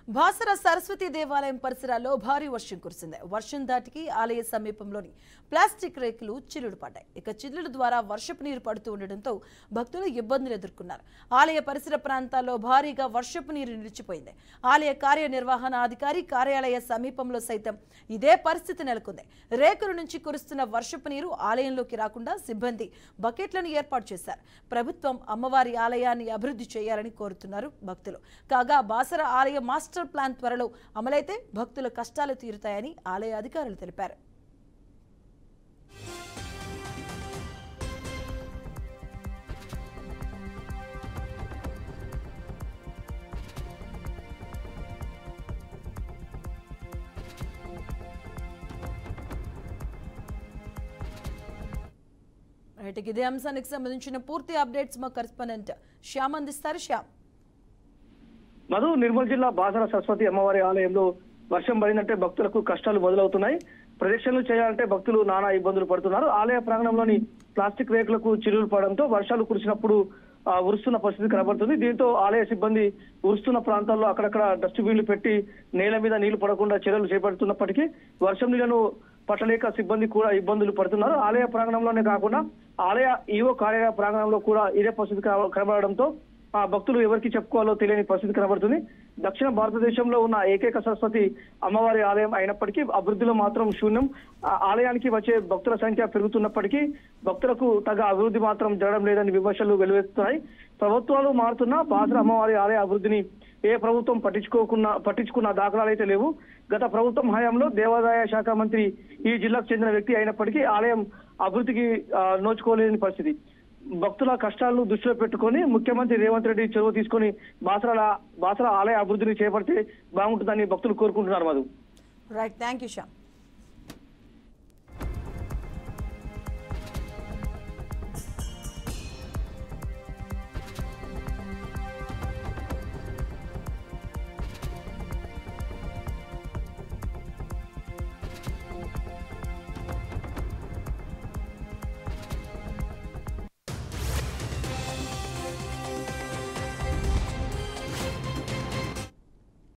బాసర సరస్వతి దేవాలయం పరిసరాల్లో భారీ వర్షం కురిసింది. వర్షం దాటికి ఆలయ సమీపంలోని ప్లాస్టిక్ రేకులు చిల్లులు పడ్డాయి. ఇక చిల్లుల ద్వారా వర్షపు నీరు పడుతూ ఉండడంతో భక్తులు ఇబ్బందులు ఎదుర్కొన్నారు. ఆలయ పరిసర ప్రాంతాల్లో భారీగా వర్షపు నీరు నిలిచిపోయింది. ఆలయ కార్యనిర్వహణాధికారి కార్యాలయ సమీపంలో సైతం ఇదే పరిస్థితి నెలకొంది. రేకుల నుంచి కురుస్తున్న వర్షపు నీరు ఆలయంలోకి రాకుండా సిబ్బంది బకెట్లను ఏర్పాటు చేశారు. ప్రభుత్వం అమ్మవారి ఆలయాన్ని అభివృద్ధి చేయాలని కోరుతున్నారు భక్తులు. కాగా బాసర ఆలయ మాస్టర్ ప్లాన్ త్వరలో అమలైతే భక్తుల కష్టాలు తీరుతాయని ఆలయ అధికారులు తెలిపారు. ఇదే అంశానికి సంబంధించిన పూర్తి అప్డేట్స్ మా కరెస్పాండెంట్ శ్యామ్ అందిస్తారు. శ్యామ్, మధు, నిర్మల్ జిల్లా బాసర సరస్వతి అమ్మవారి ఆలయంలో వర్షం పడిందంటే భక్తులకు కష్టాలు మొదలవుతున్నాయి. ప్రదక్షిణలు చేయాలంటే భక్తులు నానా ఇబ్బందులు పడుతున్నారు. ఆలయ ప్రాంగణంలోని ప్లాస్టిక్ రేకులకు చిల్లులు పడడంతో వర్షాలు కురిసినప్పుడు ఉరుస్తున్న పరిస్థితి కనబడుతుంది. దీంతో ఆలయ సిబ్బంది ఉరుస్తున్న ప్రాంతాల్లో అక్కడక్కడ డస్ట్బిన్లు పెట్టి నేల మీద నీళ్లు పడకుండా చర్యలు చేపడుతున్నప్పటికీ వర్షం నీళ్లను పట్టలేక సిబ్బంది కూడా ఇబ్బందులు పడుతున్నారు. ఆలయ ప్రాంగణంలోనే కాకుండా ఆలయ ఈవో కార్యాలయ ప్రాంగణంలో కూడా ఇదే పరిస్థితి కనబడడంతో భక్తులు ఎవరికి చెప్పుకోవాలో తెలియని పరిస్థితి కనబడుతుంది. దక్షిణ భారతదేశంలో ఉన్న ఏకైక సరస్వతి అమ్మవారి ఆలయం అయినప్పటికీ అభివృద్ధిలో మాత్రం శూన్యం. ఆలయానికి వచ్చే భక్తుల సంఖ్య పెరుగుతున్నప్పటికీ భక్తులకు తగ్గ అభివృద్ధి మాత్రం జరగడం లేదని విమర్శలు వెలువెత్తుతున్నాయి. ప్రభుత్వాలు మారుతున్నా బాసర అమ్మవారి ఆలయ అభివృద్ధిని ఏ ప్రభుత్వం పట్టించుకున్న దాఖలాలు అయితే లేవు. గత ప్రభుత్వం హయాంలో దేవాదాయ శాఖ మంత్రి ఈ జిల్లాకు చెందిన వ్యక్తి అయినప్పటికీ ఆలయం అభివృద్ధికి నోచుకోలేని పరిస్థితి. భక్తుల కష్టాలను దృష్టిలో పెట్టుకొని ముఖ్యమంత్రి రేవంత్ రెడ్డి చొరవ తీసుకొని బాసర ఆలయ అభివృద్ధిని చేపడితే బాగుంటుందని భక్తులు కోరుకుంటున్నారు. Madhu, right, thank you Shyam.